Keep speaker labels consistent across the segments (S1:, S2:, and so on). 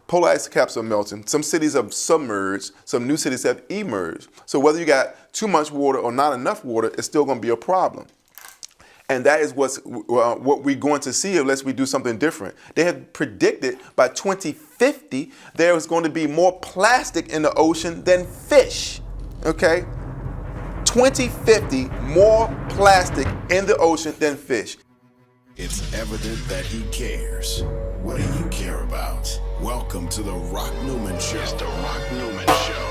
S1: polar ice caps are melting. Some cities have submerged. Some new cities have emerged. So whether you got too much water or not enough water, it's still going to be a problem. And that is what we're going to see unless we do something different. They have predicted by 2050 there is going to be more plastic in the ocean than fish. Okay? 2050, more plastic in the ocean than fish.
S2: It's evident that he cares. What do you care about? Welcome to the Rock Newman Show. It's the Rock Newman Show.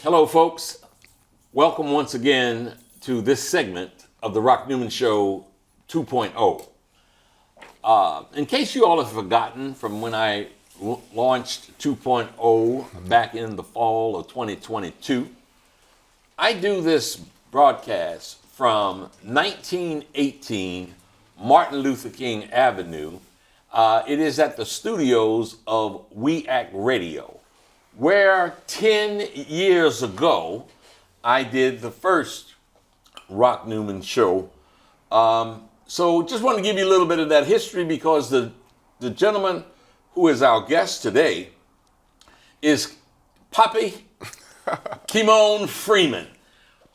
S3: Hello, folks. Welcome once again to this segment of the Rock Newman Show 2.0. In case you all have forgotten from when I launched 2.0 back in the fall of 2022, I do this broadcast from 1918 Martin Luther King Avenue. It is at the studios of WEACT Radio, where 10 years ago, I did the first Rock Newman show. So just want to give you a little bit of that history because the gentleman who is our guest today is Poppy Kymone Freeman,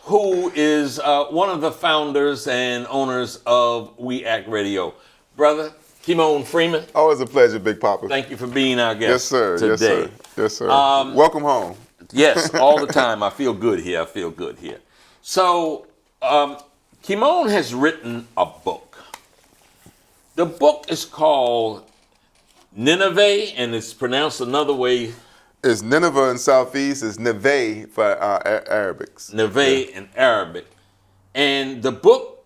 S3: who is one of the founders and owners of WEACT Radio. Brother, Kymone Freeman.
S1: Always a pleasure, Big Papa.
S3: Thank you for being our guest
S1: Yes, sir.
S3: today.
S1: Yes, sir. Yes, sir. Welcome home.
S3: Yes, all the time. I feel good here. So, Kymone has written a book. The book is called Nineveh, and it's pronounced another way.
S1: It's Nineveh in Southeast. It's Neve for Arabics.
S3: Neve in Arabic. And the book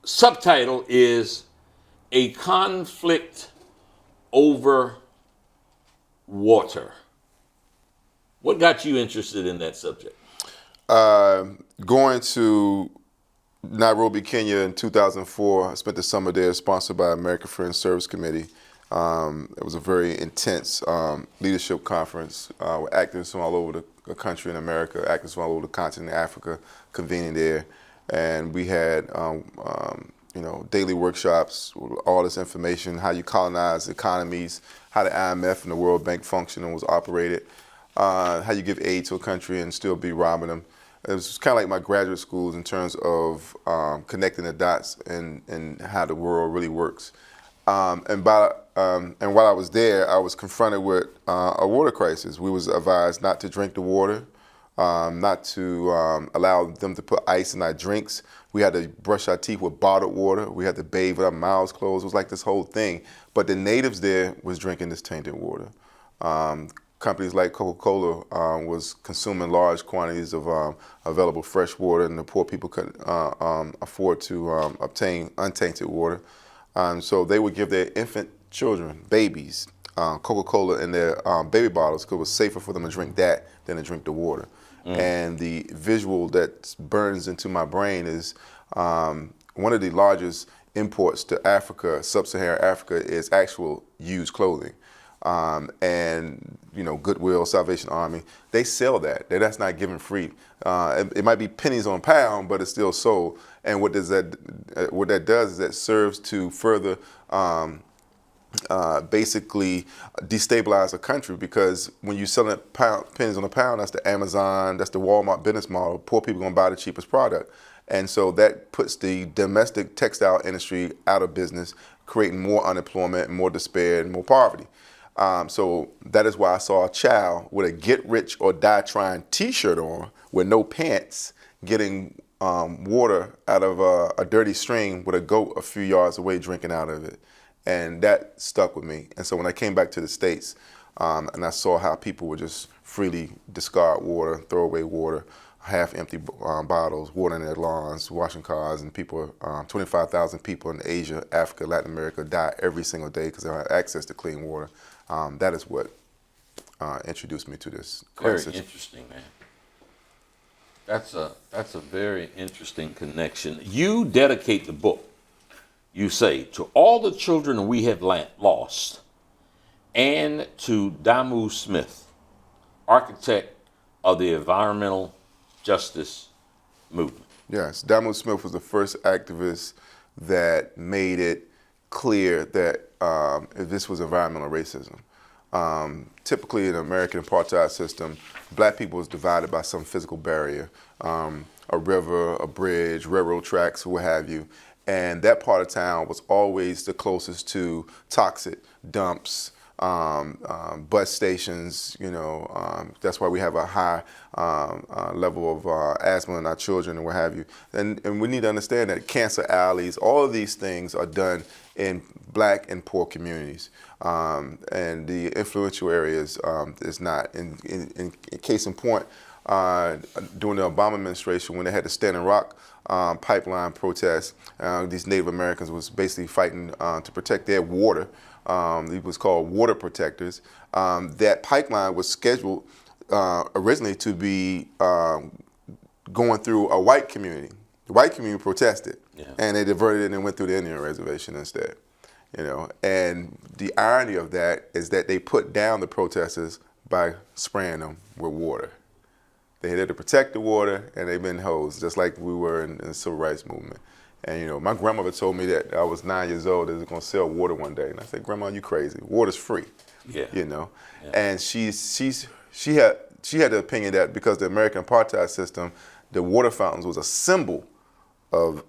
S3: subtitle is A Conflict Over Water. What got you interested in that subject?
S1: Going to Nairobi, Kenya in 2004, I spent the summer there sponsored by American Friends Service Committee. It was a very intense leadership conference with activists from all over the country in America, activists from all over the continent, Africa, convening there. And we had daily workshops with all this information, how you colonize economies, how the IMF and the World Bank function and was operated, how you give aid to a country and still be robbing them. It was kind of like my graduate schools in terms of connecting the dots and how the world really works. And while I was there, I was confronted with a water crisis. We was advised not to drink the water, not to allow them to put ice in our drinks. We had to brush our teeth with bottled water. We had to bathe with our mouths closed. It was like this whole thing. But the natives there was drinking this tainted water. Companies like Coca-Cola was consuming large quantities of available fresh water, and the poor people could afford to obtain untainted water. So they would give their infant children, babies, Coca-Cola in their baby bottles because it was safer for them to drink that than to drink the water. And the visual that burns into my brain is one of the largest imports to Africa, sub-Saharan Africa, is actual used clothing. And Goodwill, Salvation Army, they sell that. That's not given free. It might be pennies on a pound, but it's still sold. And what that does is that serves to further basically destabilize a country, because when you're selling pennies on a pound, that's the Amazon, that's the Walmart business model. Poor people are going to buy the cheapest product. And so that puts the domestic textile industry out of business, creating more unemployment, more despair, and more poverty. So that is why I saw a child with a get rich or die trying t-shirt on with no pants getting water out of a dirty stream with a goat a few yards away drinking out of it. And that stuck with me. And so when I came back to the States, and I saw how people would just freely discard water, throw away water, half-empty bottles, water in their lawns, washing cars, and people, 25,000 people in Asia, Africa, Latin America die every single day because they don't have access to clean water. That is what introduced me to this crisis.
S3: Very interesting, man. That's a very interesting connection. You dedicate the book, you say, to all the children we have lost, and to Damu Smith, architect of the environmental justice movement.
S1: Yes, Damu Smith was the first activist that made it clear that this was environmental racism. Typically in the American apartheid system, black people was divided by some physical barrier, a river, a bridge, railroad tracks, what have you. And that part of town was always the closest to toxic dumps, bus stations, that's why we have a high level of asthma in our children and what have you. And we need to understand that cancer alleys, all of these things are done in black and poor communities. And the influential areas is not. In case in point, during the Obama administration, when they had the Standing Rock pipeline protests, these Native Americans was basically fighting to protect their water. It was called water protectors. That pipeline was scheduled originally to be going through a white community. The white community protested, and they diverted it and went through the Indian reservation instead. And the irony of that is that they put down the protesters by spraying them with water. They had to protect the water, and they've been hosed, just like we were in the civil rights movement. And my grandmother told me that I was 9 years old, they was gonna sell water one day. And I said, Grandma, you crazy. Water's free.
S3: Yeah.
S1: And she had the opinion that because the American apartheid system, the water fountains was a symbol of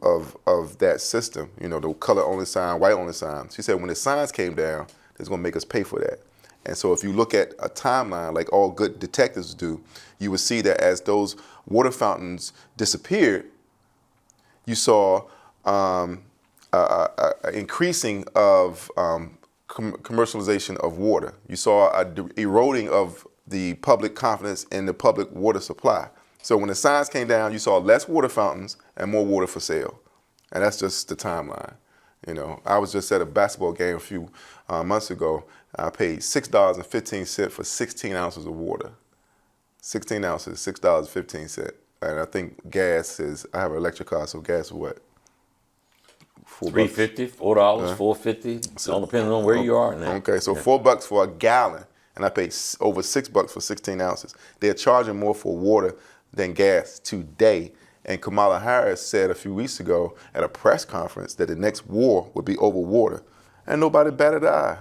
S1: that system, the color only sign, white only sign. She said when the signs came down, it's gonna make us pay for that. And so if you look at a timeline like all good detectives do, you would see that as those water fountains disappeared, you saw increasing of commercialization of water. You saw a eroding of the public confidence in the public water supply. So when the signs came down, you saw less water fountains and more water for sale. And that's just the timeline. I was just at a basketball game a few months ago. I paid $6.15 for 16 ounces of water. 16 ounces, $6.15. And I think gas is, I have an electric car, so gas is what?
S3: $3.50, $4, $4.50. It's all depending on where you are now.
S1: Okay, so $4 for a gallon, and I paid over $6 for 16 ounces. They're charging more for water than gas today. And Kamala Harris said a few weeks ago at a press conference that the next war would be over water. And nobody batted an eye.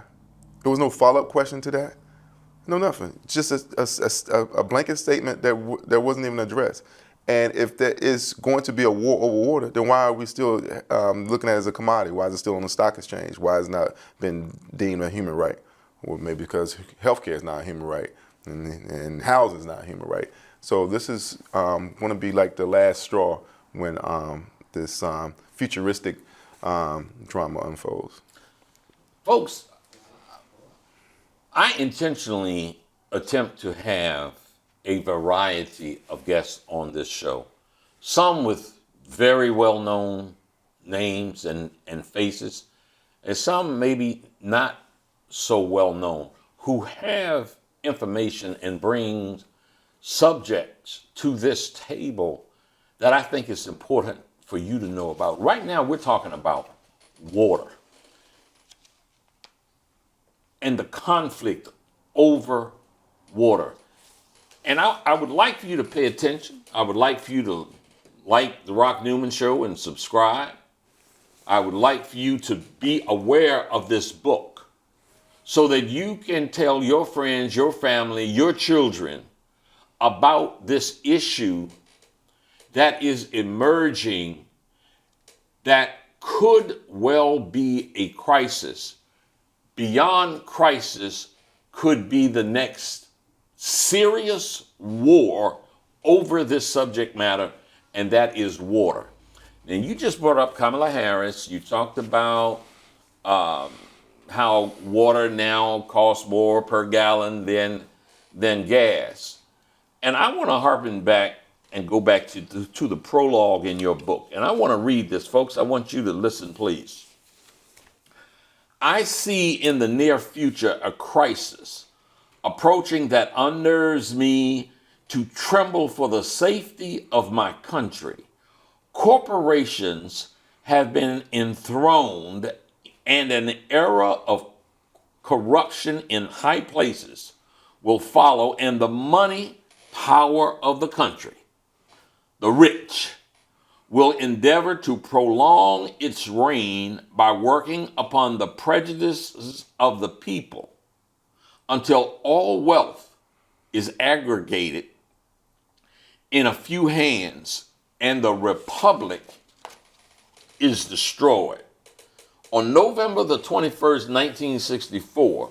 S1: There was no follow-up question to that. No, nothing. Just a blanket statement that wasn't even addressed. And if there is going to be a war over water, then why are we still looking at it as a commodity? Why is it still on the stock exchange? Why has it not been deemed a human right? Well, maybe because healthcare is not a human right, and housing is not a human right. So this is going to be like the last straw when this futuristic drama unfolds.
S3: Folks, I intentionally attempt to have a variety of guests on this show. Some with very well-known names and faces, and some maybe not so well-known, who have information and bring subjects to this table that I think is important for you to know about. Right now, we're talking about water and the conflict over water. And I would like for you to pay attention. I would like for you to like the Rock Newman Show and subscribe. I would like for you to be aware of this book so that you can tell your friends, your family, your children about this issue that is emerging that could well be a crisis. Beyond crisis could be the next serious war over this subject matter, and that is water. And you just brought up Kamala Harris. You talked about how water now costs more per gallon than gas. And I want to harken back and go back to the prologue in your book. And I want to read this, folks. I want you to listen, please. I see in the near future a crisis approaching that unnerves me to tremble for the safety of my country. Corporations have been enthroned, and an era of corruption in high places will follow, and the money power of the country, the rich, will endeavor to prolong its reign by working upon the prejudices of the people until all wealth is aggregated in a few hands and the republic is destroyed. On November the 21st, 1964,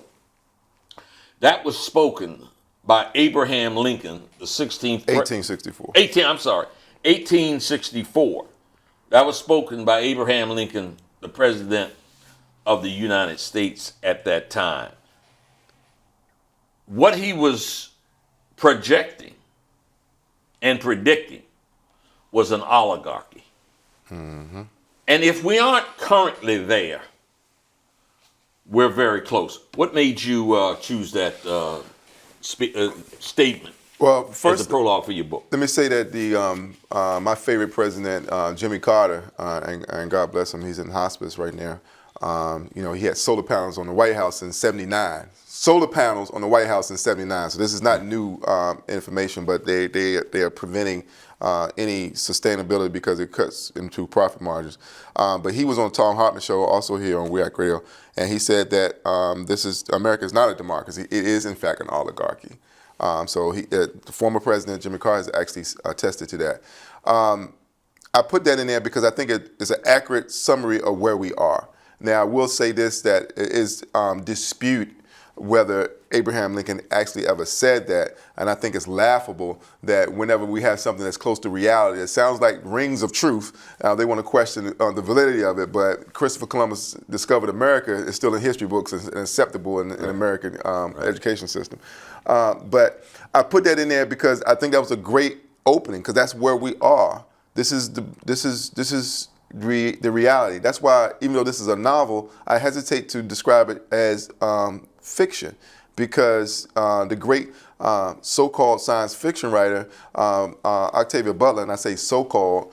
S3: that was spoken by Abraham Lincoln, the 16th...
S1: 1864.
S3: 1864. That was spoken by Abraham Lincoln, the President of the United States at that time. What he was projecting and predicting was an oligarchy. Mm-hmm. And if we aren't currently there, we're very close. What made you choose that statement?
S1: Well, first,
S3: as the prologue for your book.
S1: Let me say that my favorite president, Jimmy Carter, and God bless him, he's in hospice right now. He had solar panels on the White House in '79. Solar panels on the White House in '79. So this is not new information, but they are preventing any sustainability because it cuts into profit margins. But he was on Tom Hartman show, also here on WEACT Radio, and he said that America is not a democracy. It is in fact an oligarchy. The former president, Jimmy Carter, has actually attested to that. I put that in there because I think it's an accurate summary of where we are. Now, I will say this, that it is dispute whether Abraham Lincoln actually ever said that, and I think it's laughable that whenever we have something that's close to reality, it sounds like rings of truth, they want to question the validity of it, but Christopher Columbus discovered America is still in history books and acceptable in American education system. But I put that in there because I think that was a great opening, because that's where we are. This is the reality. That's why, even though this is a novel, I hesitate to describe it as fiction, because the great so-called science fiction writer, Octavia Butler, and I say so-called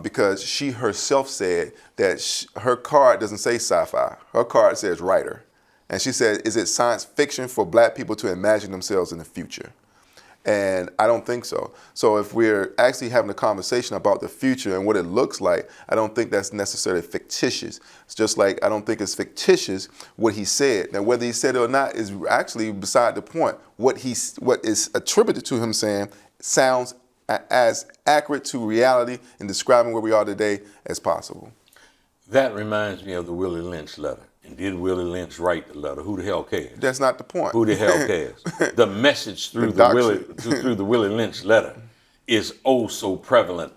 S1: because she herself said that her card doesn't say sci-fi. Her card says writer. And she said, is it science fiction for black people to imagine themselves in the future? And I don't think so. So if we're actually having a conversation about the future and what it looks like, I don't think that's necessarily fictitious. It's just like I don't think it's fictitious what he said. Now, whether he said it or not is actually beside the point. What is attributed to him saying sounds as accurate to reality in describing where we are today as possible.
S3: That reminds me of the Willie Lynch letter. And did Willie Lynch write the letter? Who the hell cares?
S1: That's not the point.
S3: Who the hell cares? The message through the Willie Lynch letter is oh so prevalent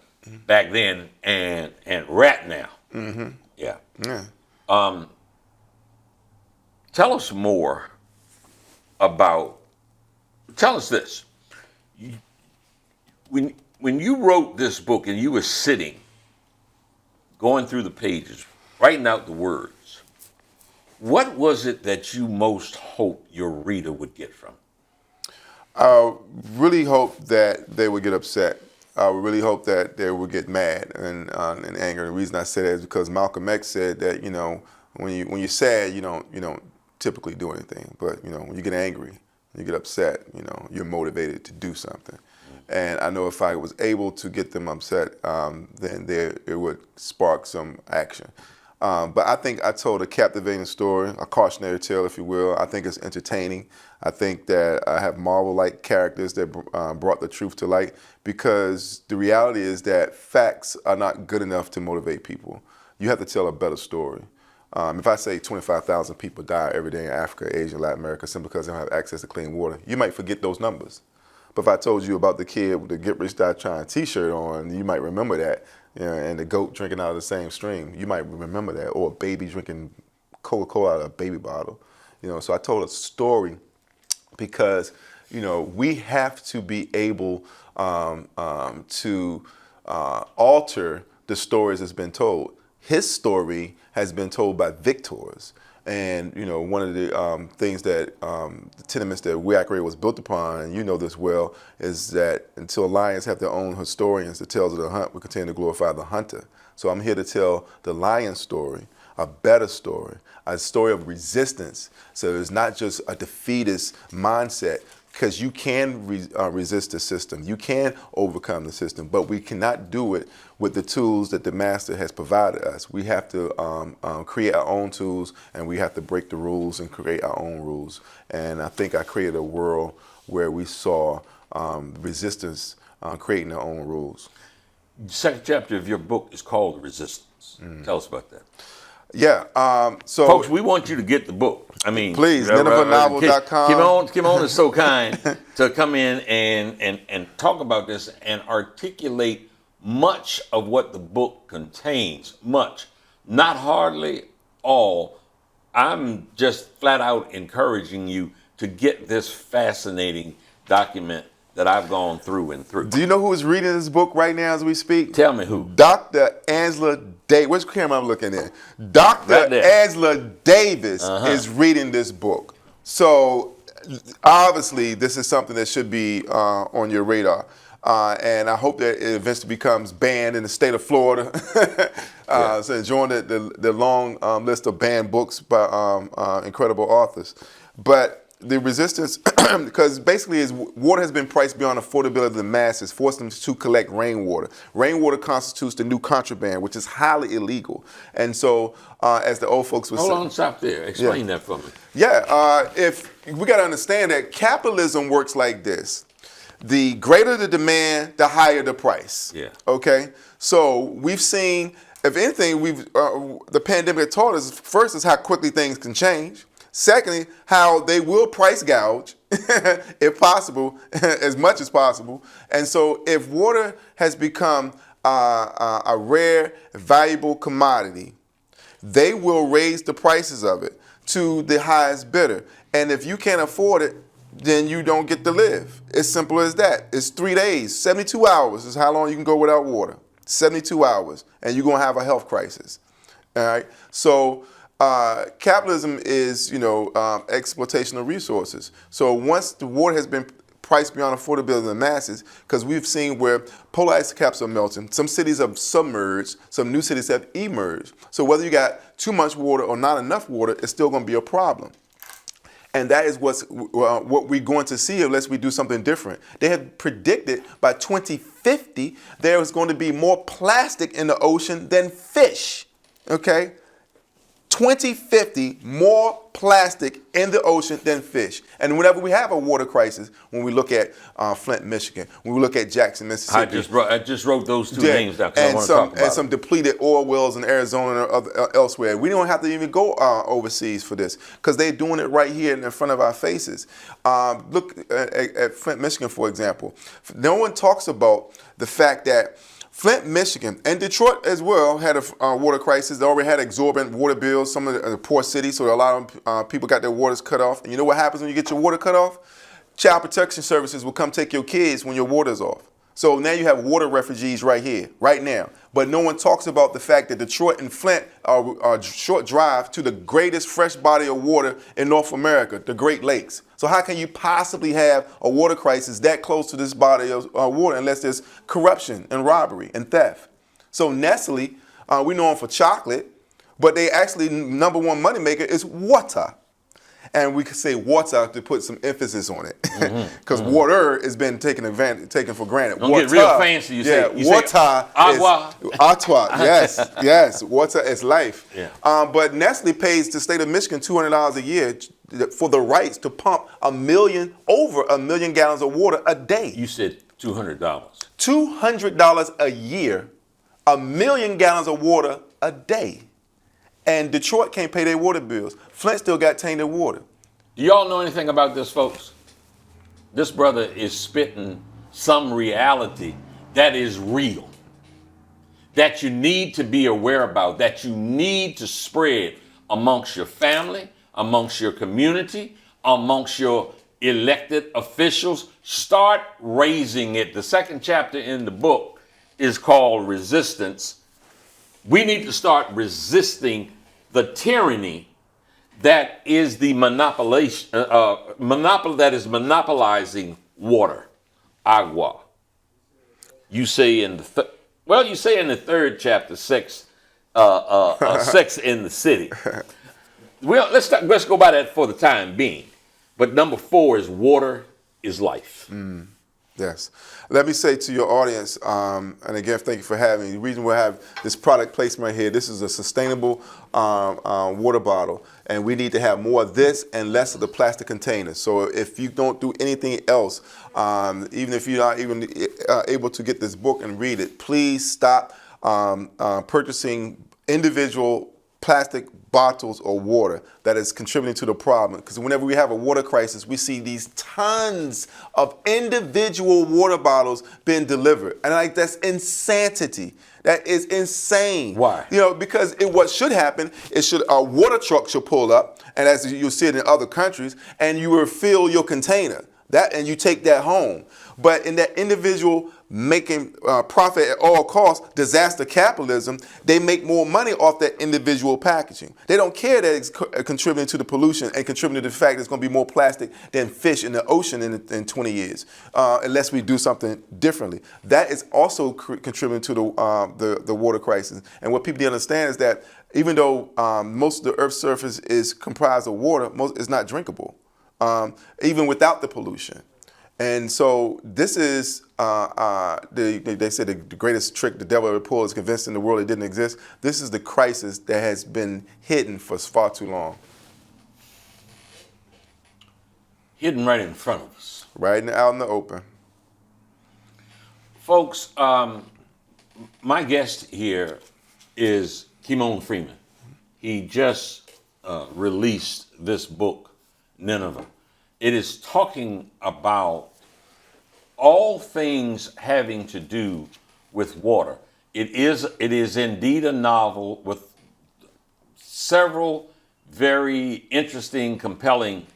S3: back then and right now. Mm-hmm. Yeah. Tell us more about. Tell us this. When you wrote this book and you were sitting, going through the pages, writing out the words, what was it that you most hoped your reader would get from?
S1: I really hoped that they would get upset. I really hope that they would get mad and angry. The reason I say that is because Malcolm X said that when you're sad, you don't typically do anything. But when you get angry, you get upset, you're motivated to do something. And I know if I was able to get them upset, then it would spark some action. But I think I told a captivating story, a cautionary tale, if you will. I think it's entertaining. I think that I have Marvel-like characters that brought the truth to light, because the reality is that facts are not good enough to motivate people. You have to tell a better story. If I say 25,000 people die every day in Africa, Asia, Latin America simply because they don't have access to clean water, you might forget those numbers. But if I told you about the kid with the Get Rich Die Trying t-shirt on, you might remember that. And the goat drinking out of the same stream, you might remember that. Or a baby drinking Coca-Cola out of a baby bottle. So I told a story because, we have to be able to alter the stories that's been told. His story has been told by victors. And, one of the things that the tenements that WEACT Radio was built upon, and you know this well, is that until lions have their own historians, the tales of the hunt will continue to glorify the hunter. So I'm here to tell the lion story, a better story, a story of resistance. So it's not just a defeatist mindset, because you can resist the system. You can overcome the system, but we cannot do it with the tools that the master has provided us. We have to create our own tools, and we have to break the rules and create our own rules. And I think I created a world where we saw resistance creating their own rules.
S3: The second chapter of your book is called Resistance. Tell us about that.
S1: Yeah. So,
S3: folks, we want you to get the book. I mean,
S1: please, NinevehNovel.com.
S3: Kymone is so kind to come in and talk about this and articulate much of what the book contains. Much, not hardly all. I'm just flat out encouraging you to get this fascinating document that I've gone through and through.
S1: Do you know who is reading this book right now as we speak?
S3: Tell me who.
S1: Dr. Angela Davis. Which camera I'm looking at? Dr.
S3: Right there.
S1: Angela Davis is reading this book. So obviously this is something that should be on your radar. And I hope that it eventually becomes banned in the state of Florida. So join the long list of banned books by incredible authors. But the resistance, because basically water has been priced beyond affordability of the masses, forcing them to collect rainwater. Rainwater constitutes the new contraband, which is highly illegal. And so, as the old folks would say—
S3: Hold on, stop there. Explain that for me.
S1: Yeah, if we got to understand that capitalism works like this. The greater the demand, the higher the price.
S3: Yeah.
S1: Okay? So we've seen, if anything, the pandemic taught us, first is how quickly things can change. Secondly, how they will price gouge, if possible, as much as possible. And so if water has become a rare, valuable commodity, they will raise the prices of it to the highest bidder. And if you can't afford it, then you don't get to live. It's simple as that. It's 3 days, 72 hours is how long you can go without water. 72 hours, and you're gonna have a health crisis. All right. So capitalism is, exploitation of resources. So once the water has been priced beyond affordability of the masses, because we've seen where polar ice caps are melting, some cities have submerged, some new cities have emerged. So whether you got too much water or not enough water, it's still going to be a problem. And that is what we're going to see unless we do something different. They have predicted by 2050 there is going to be more plastic in the ocean than fish. Okay? 2050, more plastic in the ocean than fish. And whenever we have a water crisis, when we look at Flint, Michigan, when we look at Jackson, Mississippi.
S3: I just wrote those two names down because I want to talk about
S1: and some depleted oil wells in Arizona or elsewhere. We don't have to even go overseas for this because they're doing it right here in front of our faces. Look at Flint, Michigan, for example. No one talks about the fact that Flint, Michigan, and Detroit as well had a water crisis. They already had exorbitant water bills, some of the poor cities, so a lot of people got their waters cut off. And you know what happens when you get your water cut off? Child Protection Services will come take your kids when your water's off. So now you have water refugees right here, right now. But no one talks about the fact that Detroit and Flint are a short drive to the greatest fresh body of water in North America, the Great Lakes. So how can you possibly have a water crisis that close to this body of water unless there's corruption and robbery and theft? So Nestle, we know them for chocolate, but they actually number one moneymaker is water. And we could say water to put some emphasis on it, because water has been taken for granted.
S3: Don't get real fancy. You say
S1: water
S3: agua.
S1: Agua. Yes. Water is life.
S3: Yeah.
S1: But Nestle pays the state of Michigan $200 a year for the rights to pump over 1 million gallons of water a day.
S3: You said $200.
S1: $200 a year, 1 million gallons of water a day. And Detroit can't pay their water bills. Flint still got tainted water.
S3: Do y'all know anything about this, folks? this brother is spitting some reality that is real, that you need to be aware about, that you need to spread amongst your family, amongst your community, amongst your elected officials. Start raising it. The second chapter in the book is called Resistance. We need to start resisting the tyranny that is the monopoly that is monopolizing water, agua. You say in the you say in the third chapter, sex in the city. Well, let's go by that for the time being. But number 4 is water is life.
S1: Yes. Let me say to your audience, and again, thank you for having me. The reason we have this product placement right here, this is a sustainable water bottle, and we need to have more of this and less of the plastic containers. So if you don't do anything else, even if you're not even able to get this book and read it, please stop purchasing individual plastic bottles of water that is contributing to the problem. Because whenever we have a water crisis, we see these tons of individual water bottles being delivered. And that's insanity. That is insane.
S3: Why?
S1: Because what should happen is a water truck should pull up, and as you'll see it in other countries, and you refill your container. And you take that home. But in that individual making profit at all costs, disaster capitalism, they make more money off that individual packaging. They don't care that it's contributing to the pollution and contributing to the fact that there's going to be more plastic than fish in the ocean in 20 years, unless we do something differently. That is also contributing to the water crisis. And what people need to understand is that even though most of the Earth's surface is comprised of water, it's not drinkable. Even without the pollution. And so this is, they say the greatest trick the devil ever pulled is convincing the world it didn't exist. This is the crisis that has been hidden for far too long.
S3: Hidden right in front of us.
S1: Right out in the open.
S3: Folks, my guest here is Kymone Freeman. He just released this book, Nineveh. It is talking about all things having to do with water. It is indeed a novel with several very interesting, compelling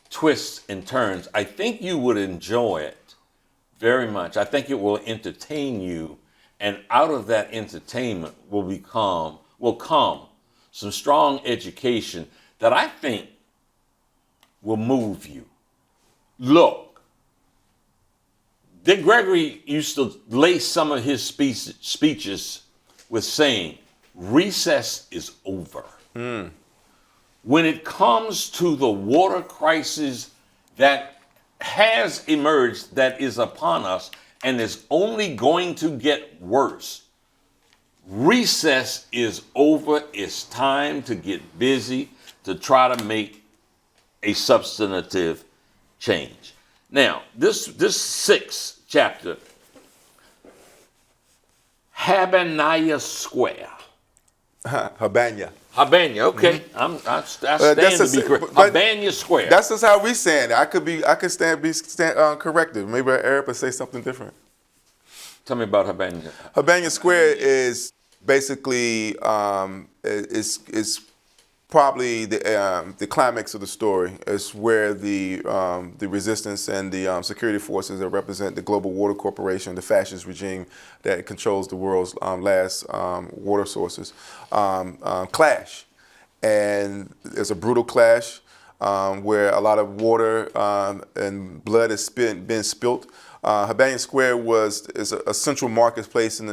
S3: twists and turns. I think you would enjoy it very much. I think it will entertain you, and out of that entertainment will come some strong education that I think will move you. Look, Dick Gregory used to lace some of his speeches with saying, recess is over. When it comes to the water crisis that has emerged, that is upon us, and is only going to get worse, recess is over. It's time to get busy to try to make a substantive change. Now, this 6th chapter, Habanaya Square.
S1: Habanya.
S3: Habanya, okay. I stand to be correct. Habanya Square.
S1: That's just how we saying it. I could be corrected. Maybe an Arab would say something different.
S3: Tell me about Habanya.
S1: Habanya Square is basically is probably the climax of the story. It's where the resistance and the security forces that represent the Global Water Corporation, the fascist regime that controls the world's last water sources, clash. And it's a brutal clash where a lot of water and blood has been spilt. Habanya Square is a central marketplace in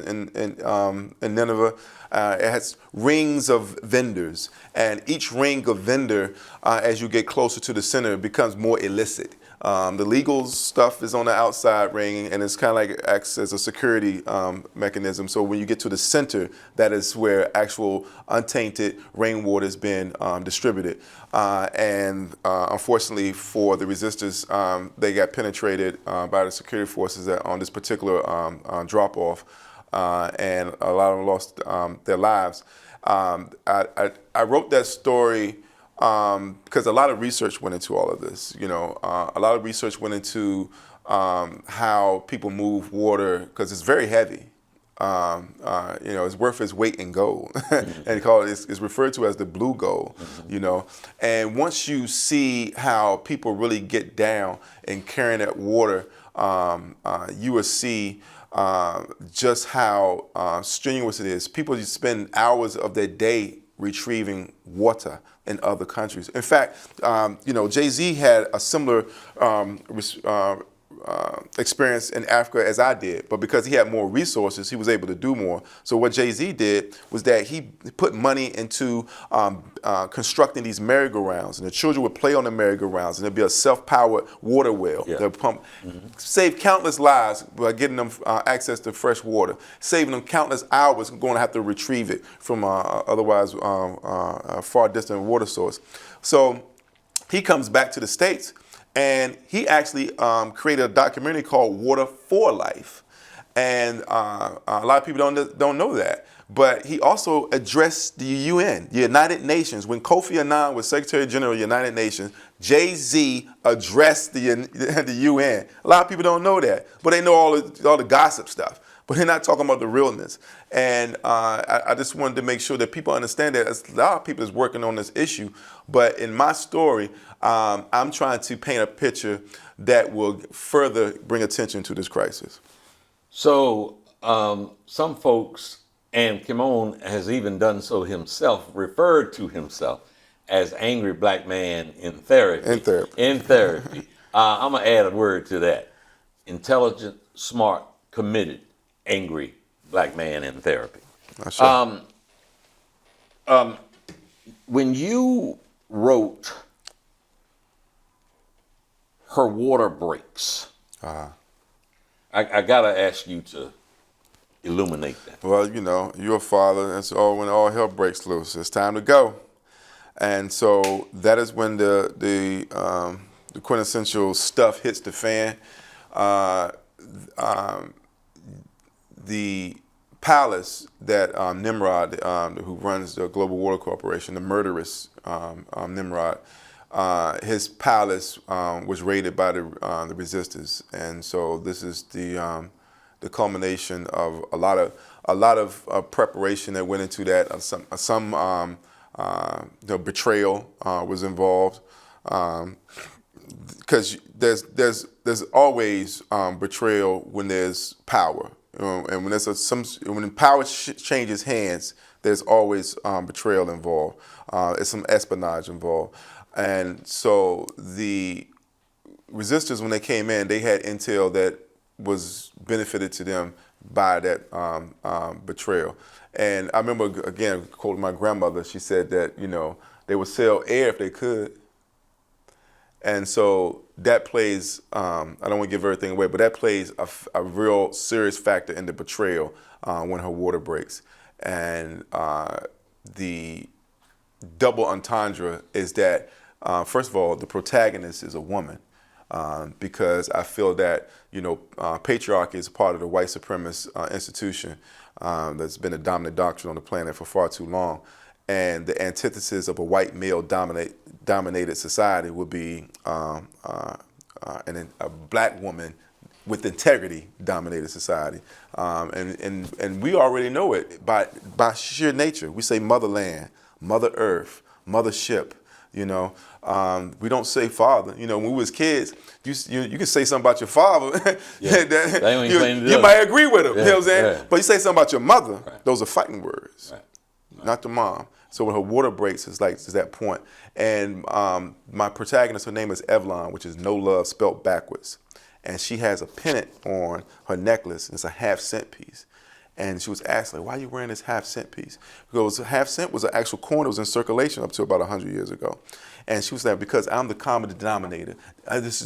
S1: Nineveh. It has rings of vendors, and each ring of vendor, as you get closer to the center, becomes more illicit. The legal stuff is on the outside ring, and it's kind of like acts as a security mechanism. So when you get to the center, that is where actual untainted rainwater is being distributed. And unfortunately for the resistors, they got penetrated by the security forces on this particular drop-off, and a lot of them lost their lives. I wrote that story because a lot of research went into all of this. A lot of research went into how people move water because it's very heavy. It's worth its weight in gold, and it's referred to as the blue gold. And once you see how people really get down in carrying that water, you will see just how strenuous it is. People just spend hours of their day retrieving water in other countries. In fact, Jay-Z had a similar experience in Africa as I did, but because he had more resources, he was able to do more. So what Jay-Z did was that he put money into constructing these merry-go-rounds, and the children would play on the merry-go-rounds, and there'd be a self-powered water well. Yeah. They'd pump, save countless lives by getting them access to fresh water, saving them countless hours going to have to retrieve it from otherwise a far distant water source. So he comes back to the States, and he actually created a documentary called Water for Life. And a lot of people don't know that. But he also addressed the UN, the United Nations. When Kofi Annan was Secretary General of the United Nations, Jay-Z addressed the UN. A lot of people don't know that, but they know all the gossip stuff. But they're not talking about the realness. And I just wanted to make sure that people understand that a lot of people is working on this issue. But in my story, I'm trying to paint a picture that will further bring attention to this crisis.
S3: So some folks, and Kymone has even done so himself, referred to himself as angry black man in therapy. In therapy. I'm going to add a word to that. Intelligent, smart, committed, angry black man in therapy. When you wrote Her Water Breaks, I gotta ask you to illuminate that.
S1: Well, you're a father, and so when all hell breaks loose, it's time to go. And so that is when the quintessential stuff hits the fan. The palace that Nimrod, who runs the Global Water Corporation, the murderous Nimrod, his palace was raided by the resistors, and so this is the culmination of a lot of preparation that went into that. Some betrayal was involved, because there's always betrayal when there's power. And when power changes hands, there's always betrayal involved. There's some espionage involved. And so the resistors, when they came in, they had intel that was benefited to them by that betrayal. And I remember, again, quoting my grandmother, she said that, they would sell air if they could. And so that plays, I don't want to give everything away, but that plays a real serious factor in the betrayal when her water breaks. And the double entendre is that, first of all, the protagonist is a woman, because I feel that, patriarchy is part of the white supremacist institution that's been a dominant doctrine on the planet for far too long. And the antithesis of a white male dominated society would be a black woman with integrity dominated society. And we already know it by sheer nature. We say motherland, mother earth, mothership. We don't say father. When we was kids, you could say something about your father. You might agree with him. You know what I'm saying? Yeah. But you say something about your mother, those are fighting words. Right. Not the mom. So when her water breaks, it's that point. And my protagonist, her name is Evelyn, which is no love spelt backwards. And she has a pennant on her necklace. It's a half-cent piece. And she was asked, why are you wearing this half-cent piece? Because a half-cent was an actual coin that was in circulation up to about 100 years ago. And she was like, because I'm the common denominator. This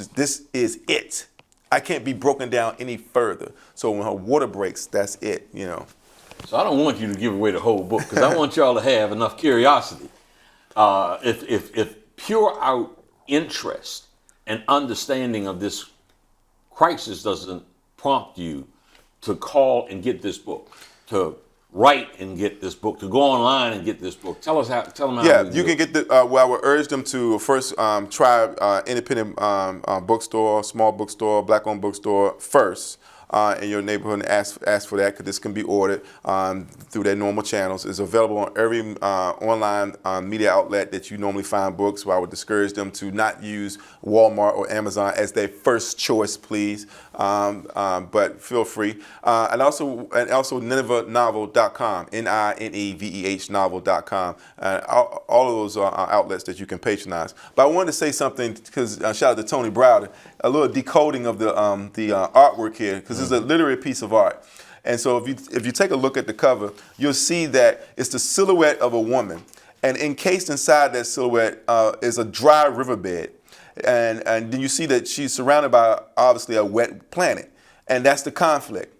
S1: is it. I can't be broken down any further. So when her water breaks, that's it,
S3: So I don't want you to give away the whole book, because I want y'all to have enough curiosity. If pure out interest and understanding of this crisis doesn't prompt you to call and get this book, to write and get this book, to go online and get this book? Tell them how.
S1: Yeah,
S3: we
S1: you
S3: do
S1: can
S3: it.
S1: get the. Well, I would urge them to first try independent bookstore, small bookstore, black-owned bookstore first in your neighborhood, and ask for that, because this can be ordered through their normal channels. It's available on every online media outlet that you normally find books. So I would discourage them to not use Walmart or Amazon as their first choice, please. But feel free. And also NinevehNovel.com, NINEVEH novel.com. All of those are outlets that you can patronize. But I wanted to say something, because shout out to Tony Browder, a little decoding of the artwork here, because it's a literary piece of art. And so if you take a look at the cover, you'll see that it's the silhouette of a woman. And encased inside that silhouette is a dry riverbed. And then you see that she's surrounded by, obviously, a wet planet. And that's the conflict.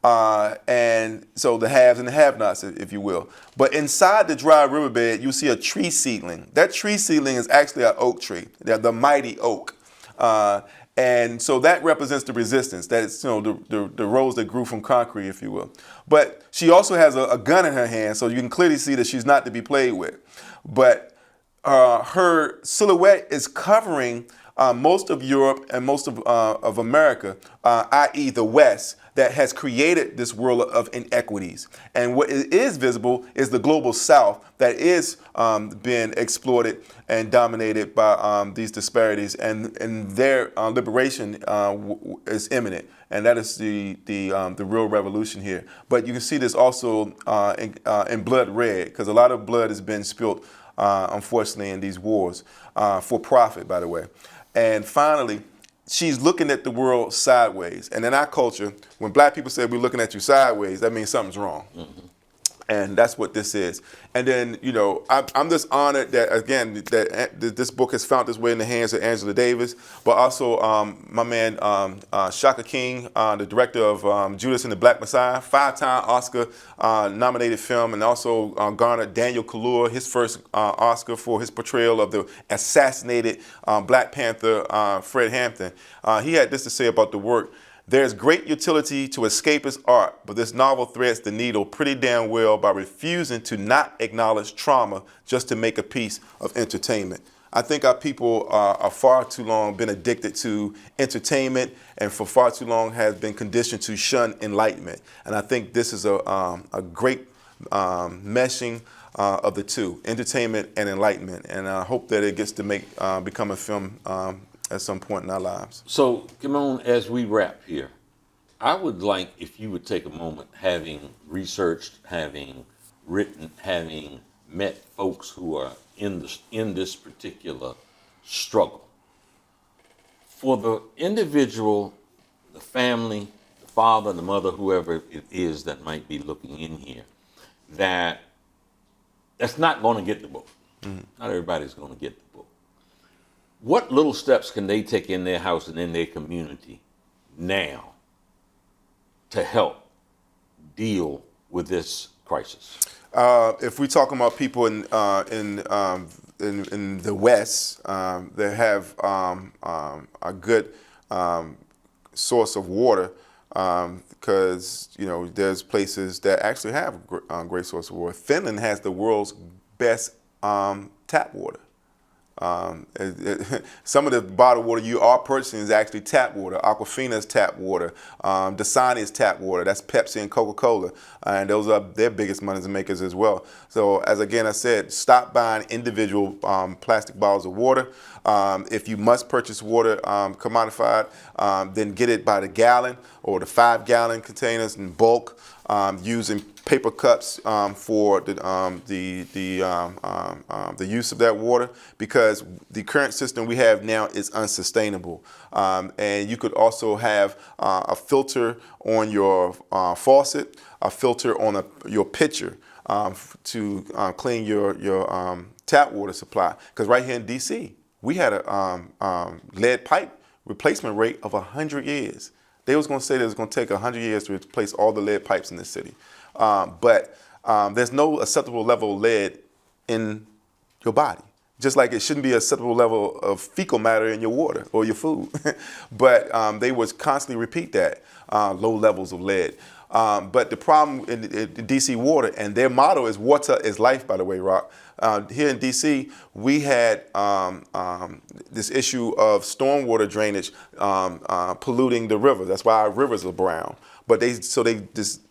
S1: And so the haves and the have-nots, if you will. But inside the dry riverbed, you see a tree seedling. That tree seedling is actually an oak tree, the mighty oak. And so that represents the resistance. That is, the rose that grew from concrete, if you will. But she also has a gun in her hand, so you can clearly see that she's not to be played with. But her silhouette is covering most of Europe and most of America, i.e. the West, that has created this world of inequities. And what is visible is the global South that is being exploited and dominated by these disparities, and their liberation is imminent. And that is the real revolution here. But you can see this also in blood red, because a lot of blood has been spilled, unfortunately, in these wars, for profit, by the way. And finally, she's looking at the world sideways. And in our culture, when black people say we're looking at you sideways, that means something's wrong. Mm-hmm. And that's what this is. And then, I'm just honored that, again, that this book has found its way in the hands of Angela Davis, but also my man Shaka King, the director of Judas and the Black Messiah, 5-time Oscar-nominated film, and also garnered Daniel Kaluuya his first Oscar for his portrayal of the assassinated Black Panther, Fred Hampton. He had this to say about the work. There's great utility to escapist art, but this novel threads the needle pretty damn well by refusing to not acknowledge trauma just to make a piece of entertainment. I think our people are far too long been addicted to entertainment, and for far too long has been conditioned to shun enlightenment. And I think this is a great meshing of the two, entertainment and enlightenment. And I hope that it gets to become a film at some point in our lives.
S3: So, Kymone, as we wrap here, I would like if you would take a moment, having researched, having written, having met folks who are in this particular struggle. For the individual, the family, the father, the mother, whoever it is that might be looking in here, that's not going to get the book. Mm-hmm. Not everybody's going to get the book. What little steps can they take in their house and in their community now to help deal with this crisis?
S1: If we're talking about people in the West that have a good source of water, because there's places that actually have a great source of water. Finland has the world's best tap water. Some of the bottled water you are purchasing is actually tap water. Aquafina's tap water. Dasani's tap water. That's Pepsi and Coca-Cola. And those are their biggest money makers as well. So as again I said, stop buying individual plastic bottles of water. If you must purchase water commodified, then get it by the gallon or the 5-gallon containers in bulk, using paper cups for the use of that water, because the current system we have now is unsustainable. And you could also have a filter on your faucet, a filter on your pitcher to clean your tap water supply. Because right here in D.C., we had a lead pipe replacement rate of 100 years. They was going to say that it was going to take 100 years to replace all the lead pipes in this city. But there's no acceptable level of lead in your body. Just like it shouldn't be an acceptable level of fecal matter in your water or your food. But they would constantly repeat that, low levels of lead. But the problem in DC Water, and their motto is "Water is life." By the way, Rock. Here in DC, we had this issue of stormwater drainage polluting the river. That's why our rivers are brown. But they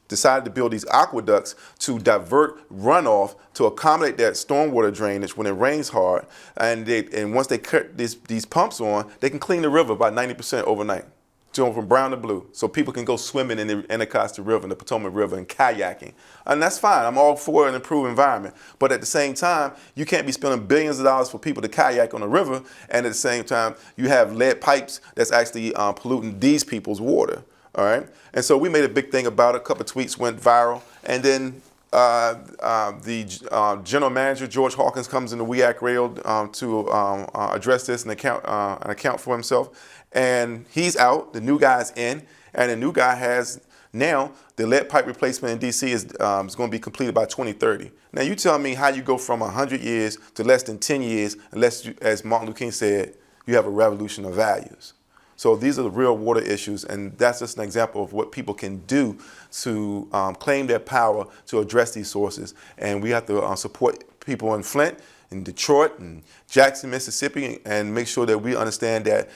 S1: decided to build these aqueducts to divert runoff to accommodate that stormwater drainage when it rains hard. And once they cut these pumps on, they can clean the river by 90% overnight. So from brown to blue, so people can go swimming in the Anacostia River and the Potomac River and kayaking. And that's fine. I'm all for an improved environment. But at the same time, you can't be spending billions of dollars for people to kayak on the river, and at the same time, you have lead pipes that's actually polluting these people's water. All right? And so we made a big thing about it. A couple of tweets went viral. And then the general manager, George Hawkins, comes into WEACT Radio to address this and account for himself. And he's out, the new guy's in, and the new guy has now the lead pipe replacement in DC is going to be completed by 2030. Now you tell me how you go from 100 years to less than 10 years unless, you, as Martin Luther King said, you have a revolution of values. So these are the real water issues, and that's just an example of what people can do to claim their power to address these sources. And we have to support people in Flint, in Detroit, and Jackson, Mississippi, and make sure that we understand that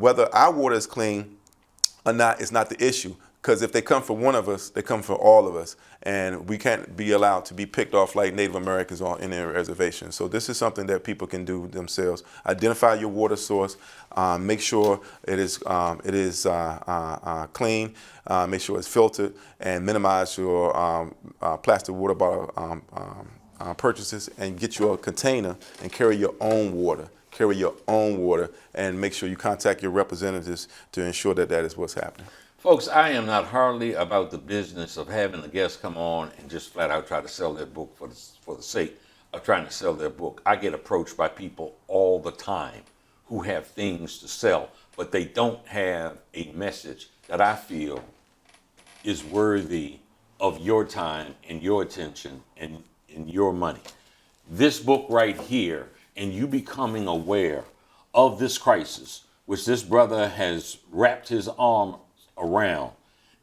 S1: whether our water is clean or not is not the issue. Because if they come for one of us, they come for all of us. And we can't be allowed to be picked off like Native Americans on in their reservations. So this is something that people can do themselves. Identify your water source. Make sure it is clean. Make sure it's filtered. And minimize your plastic water bottle purchases. And get you a container and carry your own water. Carry your own water. And make sure you contact your representatives to ensure that that is what's happening.
S3: Folks, I am not hardly about the business of having a guest come on and just flat out try to sell their book for the sake of trying to sell their book. I get approached by people all the time who have things to sell, but they don't have a message that I feel is worthy of your time and your attention and your money. This book right here, and you becoming aware of this crisis, which this brother has wrapped his arm around,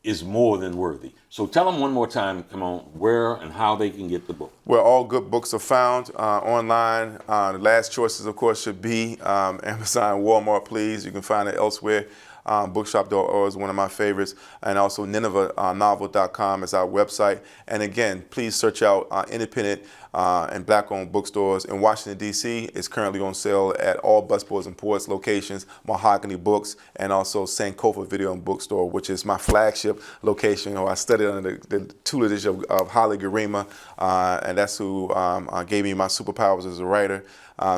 S3: is more than worthy. So tell them one more time, Kymone, where and how they can get the book.
S1: Where all good books are found online. The last choices, of course, should be Amazon, Walmart, please. You can find it elsewhere. Bookshop.org is one of my favorites. And also NinevehNovel.com is our website. And again, please search out independent and black-owned bookstores. In Washington, D.C., it's currently on sale at all Busboys and Poets locations, Mahogany Books, and also Sankofa Video and Bookstore, which is my flagship location. I studied under the tutelage of Holly Garima, and that's who gave me my superpowers as a writer.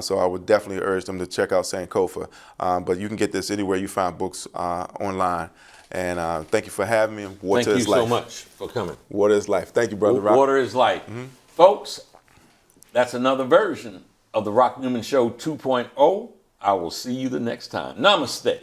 S1: So I would definitely urge them to check out Sankofa. But you can get this anywhere you find books online. And thank you for having me. Water is life.
S3: Thank you so much for coming.
S1: Water is life. Thank you, Brother Rock.
S3: Water is life. Mm-hmm. Folks, that's another version of the Rock Newman Show 2.0. I will see you the next time. Namaste.